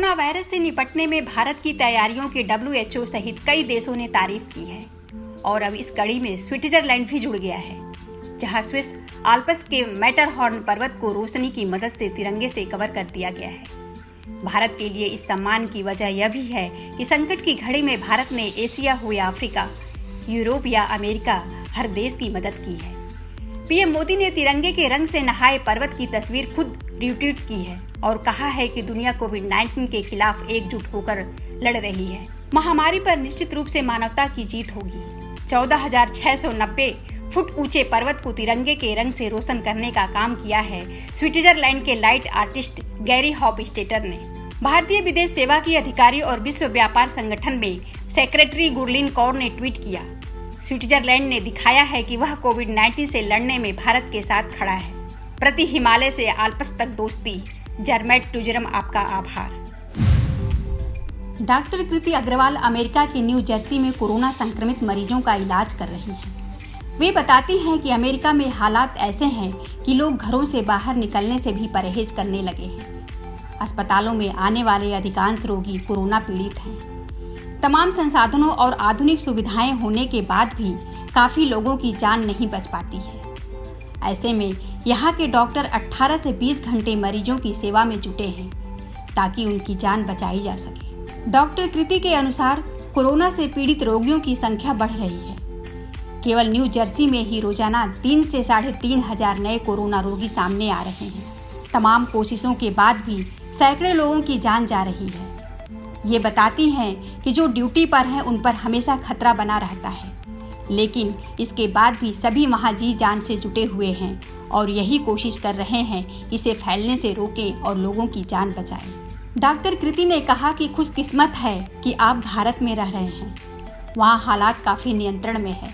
Corona virus से निपटने में भारत की तैयारियों की WHO सहित कई देशों ने तारीफ की है और अब इस कड़ी में स्विट्जरलैंड भी जुड़ गया है, जहां स्विस आल्प्स के मैटरहॉर्न पर्वत को रोशनी की मदद से तिरंगे से कवर कर दिया गया है। भारत के लिए इस सम्मान की वजह यह भी है कि संकट की घड़ी में भारत ने एशिया हो या अफ्रीका, यूरोप या अमेरिका, हर देश की मदद की है। पीएम मोदी ने तिरंगे के रंग से नहाए पर्वत की तस्वीर खुद रिट्वीट की है और कहा है कि दुनिया कोविड-19 के खिलाफ एकजुट होकर लड़ रही है। महामारी पर निश्चित रूप से मानवता की जीत होगी। 14,690 फुट ऊंचे पर्वत को तिरंगे के रंग से रोशन करने का काम किया है स्विट्जरलैंड के लाइट आर्टिस्ट गैरी हॉफस्टेटर ने। भारतीय विदेश सेवा की अधिकारी और विश्व व्यापार संगठन में सेक्रेटरी गुरलीन कौर ने ट्वीट किया, स्विट्जरलैंड ने दिखाया है कि वह कोविड-19 से लड़ने में भारत के साथ खड़ा है। प्रति हिमालय से आल्प्स तक दोस्ती, जर्मेट टूजरम आपका आभार। डॉक्टर कृति अग्रवाल अमेरिका के न्यू जर्सी में कोरोना संक्रमित मरीजों का इलाज कर रही हैं। वे बताती हैं कि अमेरिका में हालात ऐसे हैं कि लोग घरों से बाहर निकलने से भी परहेज करने लगे हैं। अस्पतालों में आने वाले अधिकांश रोगी कोरोना पीड़ित हैं। तमाम संसाधनों और आधुनिक सुविधाएं होने के बाद भी काफी लोगों की जान नहीं बच पाती है। ऐसे में यहाँ के डॉक्टर 18 से 20 घंटे मरीजों की सेवा में जुटे हैं ताकि उनकी जान बचाई जा सके। डॉक्टर कृति के अनुसार कोरोना से पीड़ित रोगियों की संख्या बढ़ रही है। केवल न्यू जर्सी में ही रोजाना 3 से 3,500 नए कोरोना रोगी सामने आ रहे हैं। तमाम कोशिशों के बाद भी सैकड़ों लोगों की जान जा रही है। ये बताती हैं कि जो ड्यूटी पर हैं उन पर हमेशा खतरा बना रहता है, लेकिन इसके बाद भी सभी वहां जी जान से जुटे हुए हैं और यही कोशिश कर रहे हैं कि इसे फैलने से रोकें और लोगों की जान बचाएं। डॉक्टर कृति ने कहा कि खुशकिस्मत है कि आप भारत में रह रहे हैं। वहाँ हालात काफ़ी नियंत्रण में है।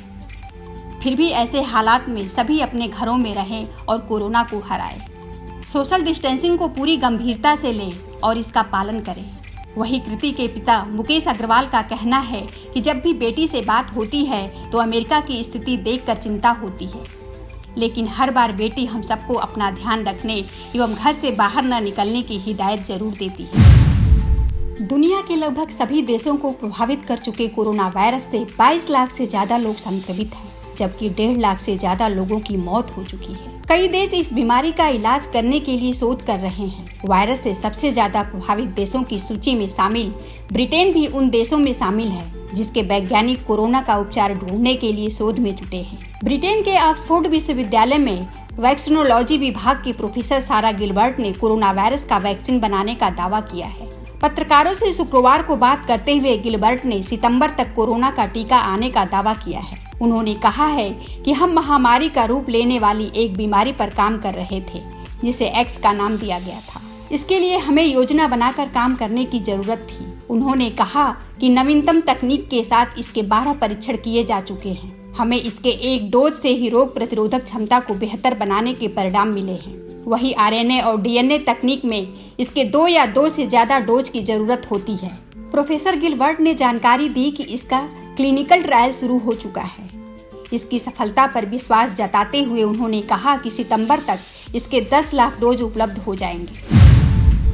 फिर भी ऐसे हालात में सभी अपने घरों में रहें और कोरोना को हराएं। सोशल डिस्टेंसिंग को पूरी गंभीरता से लें और इसका पालन करें। वही कृति के पिता मुकेश अग्रवाल का कहना है कि जब भी बेटी से बात होती है तो अमेरिका की स्थिति देखकर चिंता होती है, लेकिन हर बार बेटी हम सबको अपना ध्यान रखने एवं घर से बाहर न निकलने की हिदायत जरूर देती है। दुनिया के लगभग सभी देशों को प्रभावित कर चुके कोरोना वायरस से 22 लाख से ज्यादा लोग संक्रमित हैं, जबकि 1.5 लाख से ज्यादा लोगों की मौत हो चुकी है। कई देश इस बीमारी का इलाज करने के लिए शोध कर रहे हैं। वायरस से सबसे ज्यादा प्रभावित देशों की सूची में शामिल ब्रिटेन भी उन देशों में शामिल है जिसके वैज्ञानिक कोरोना का उपचार ढूंढने के लिए शोध में जुटे हैं। ब्रिटेन के ऑक्सफोर्ड विश्वविद्यालय में वैक्सीनोलॉजी विभाग की प्रोफेसर सारा गिलबर्ट ने कोरोना वायरस का वैक्सीन बनाने का दावा किया है। पत्रकारों से शुक्रवार को बात करते हुए गिलबर्ट ने सितंबर तक कोरोना का टीका आने का दावा किया है। उन्होंने कहा है कि हम महामारी का रूप लेने वाली एक बीमारी पर काम कर रहे थे जिसे एक्स का नाम दिया गया था। इसके लिए हमें योजना बनाकर काम करने की जरूरत थी। उन्होंने कहा कि नवीनतम तकनीक के साथ इसके 12 परीक्षण किए जा चुके हैं। हमें इसके एक डोज से ही रोग प्रतिरोधक क्षमता को बेहतर बनाने के परिणाम मिले हैं। वही आरएनए और डीएनए तकनीक में इसके 2 या 2 से ज्यादा डोज की जरूरत होती है। प्रोफेसर गिलबर्ट ने जानकारी दी कि इसका क्लिनिकल ट्रायल शुरू हो चुका है। इसकी सफलता पर विश्वास जताते हुए उन्होंने कहा कि सितंबर तक इसके 10 लाख डोज उपलब्ध हो जाएंगे।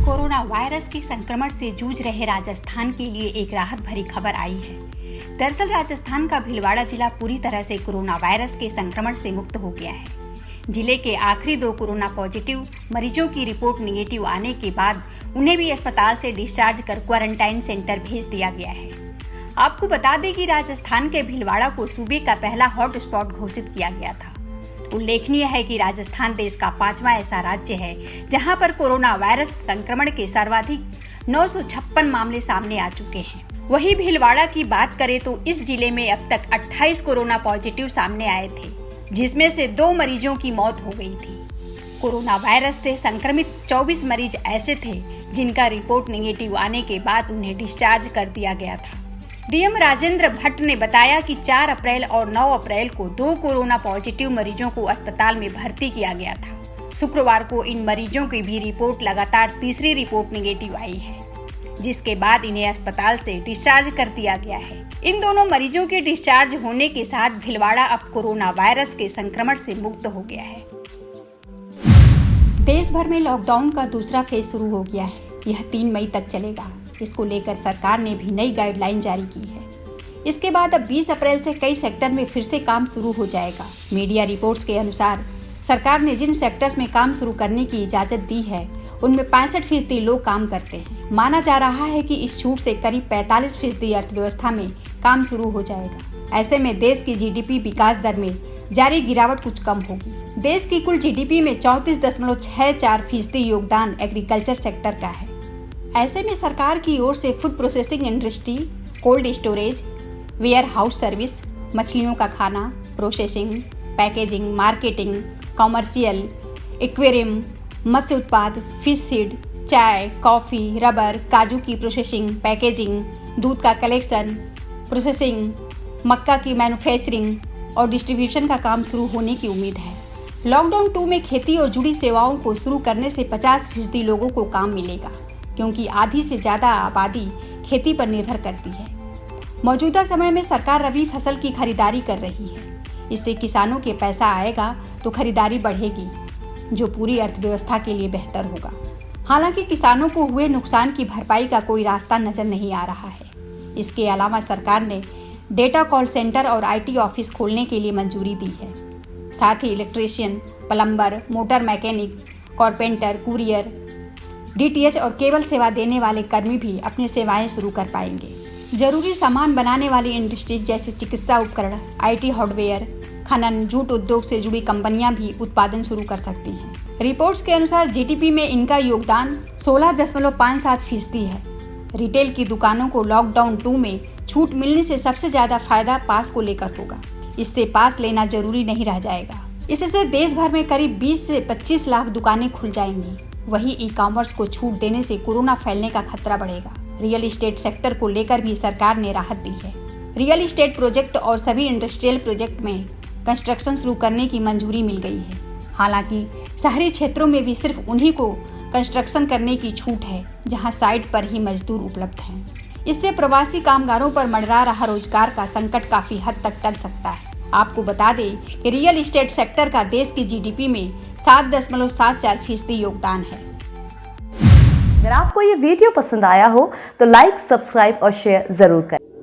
कोरोना वायरस के संक्रमण से जूझ रहे राजस्थान के लिए एक राहत भरी खबर आई है। दरअसल राजस्थान का भीलवाड़ा जिला पूरी तरह से कोरोना वायरस के संक्रमण से मुक्त हो गया है। जिले के आखिरी 2 कोरोना पॉजिटिव मरीजों की रिपोर्ट निगेटिव आने के बाद उन्हें भी अस्पताल से डिस्चार्ज कर क्वारंटाइन सेंटर भेज दिया गया है। आपको बता दें कि राजस्थान के भीलवाड़ा को सूबे का पहला हॉट स्पॉट घोषित किया गया था। उल्लेखनीय है कि राजस्थान देश का 5वां ऐसा राज्य है जहां पर कोरोना वायरस संक्रमण के सर्वाधिक 956 मामले सामने आ चुके हैं। वहीं भीलवाड़ा की बात करें तो इस जिले में अब तक 28 कोरोना पॉजिटिव सामने आए थे, जिसमें से 2 मरीजों की मौत हो गई थी। कोरोना वायरस से संक्रमित 24 मरीज ऐसे थे जिनका रिपोर्ट नेगेटिव आने के बाद उन्हें डिस्चार्ज कर दिया गया था। डीएम राजेंद्र भट्ट ने बताया कि 4 अप्रैल और 9 अप्रैल को 2 कोरोना पॉजिटिव मरीजों को अस्पताल में भर्ती किया गया था। शुक्रवार को इन मरीजों की भी रिपोर्ट लगातार तीसरी रिपोर्ट नेगेटिव आई है, जिसके बाद इन्हें अस्पताल से डिस्चार्ज कर दिया गया है। इन दोनों मरीजों के डिस्चार्ज होने के साथ भीलवाड़ा अब कोरोना वायरस के संक्रमण से मुक्त हो गया है। देश भर में लॉकडाउन का दूसरा फेज शुरू हो गया है। यह 3 मई तक चलेगा। इसको लेकर सरकार ने भी नई गाइडलाइन जारी की है। इसके बाद अब 20 अप्रैल से कई सेक्टर में फिर से काम शुरू हो जाएगा। मीडिया रिपोर्ट्स के अनुसार सरकार ने जिन सेक्टर्स में काम शुरू करने की इजाजत दी है उनमें 65% लोग काम करते हैं। माना जा रहा है कि इस छूट से करीब 45% अर्थव्यवस्था में काम शुरू हो जाएगा। ऐसे में देश की जीडीपी विकास दर में जारी गिरावट कुछ कम होगी। देश की कुल जीडीपी में 34.64% योगदान एग्रीकल्चर सेक्टर का है। ऐसे में सरकार की ओर से food processing industry, cold storage, warehouse service, मछलियों का खाना, processing, packaging, marketing, commercial, aquarium, मत्स्य उत्पाद, फिश सीड, चाय, कॉफ़ी, रबर, काजू की प्रोसेसिंग, पैकेजिंग, दूध का कलेक्शन, प्रोसेसिंग, मक्का की मैन्युफैक्चरिंग और डिस्ट्रीब्यूशन का काम शुरू होने की उम्मीद है। लॉकडाउन 2 में खेती और जुड़ी सेवाओं को शुरू करने से 50% लोगों को काम मिलेगा, क्योंकि आधी से ज़्यादा आबादी खेती पर निर्भर करती है। मौजूदा समय में सरकार रबी फसल की खरीदारी कर रही है। इससे किसानों के पैसा आएगा तो खरीदारी बढ़ेगी, जो पूरी अर्थव्यवस्था के लिए बेहतर होगा। हालांकि किसानों को हुए नुकसान की भरपाई का कोई रास्ता नजर नहीं आ रहा है। इसके अलावा सरकार ने डेटा कॉल सेंटर और IT ऑफिस खोलने के लिए मंजूरी दी है। साथ ही electrician, plumber, motor mechanic, carpenter, courier, DTH और केबल सेवा देने वाले कर्मी भी अपनी सेवाएं शुरू कर पाएंगे। जरूरी सामान बनाने वाली इंडस्ट्रीज जैसे चिकित्सा उपकरण, IT हार्डवेयर, खनन, जूट उद्योग से जुड़ी कंपनियां भी उत्पादन शुरू कर सकती हैं। रिपोर्ट्स के अनुसार जीडीपी में इनका योगदान 16.57% है। रिटेल की दुकानों को लॉकडाउन 2 में छूट मिलने से सबसे ज्यादा फायदा पास को लेकर होगा। इससे पास लेना जरूरी नहीं रह जाएगा। इससे देश भर में करीब 20 से 25 लाख दुकानें खुल जाएंगी। वहीं ई-कॉमर्स को छूट देने से कोरोना फैलने का खतरा बढ़ेगा। रियल एस्टेट सेक्टर को लेकर भी सरकार ने राहत दी है। रियल एस्टेट प्रोजेक्ट और सभी इंडस्ट्रियल प्रोजेक्ट में कंस्ट्रक्शन शुरू करने की मंजूरी मिल गई है। हालांकि शहरी क्षेत्रों में भी सिर्फ उन्हीं को कंस्ट्रक्शन करने की छूट है जहां साइट पर ही मजदूर उपलब्ध हैं। इससे प्रवासी कामगारों पर मंडरा रहा रोजगार का संकट काफी हद तक टल सकता है। आपको बता दें कि रियल एस्टेट सेक्टर का देश की जीडीपी में 7.74% योगदान है। अगर आपको ये वीडियो पसंद आया हो तो लाइक, सब्सक्राइब और शेयर जरूर करें।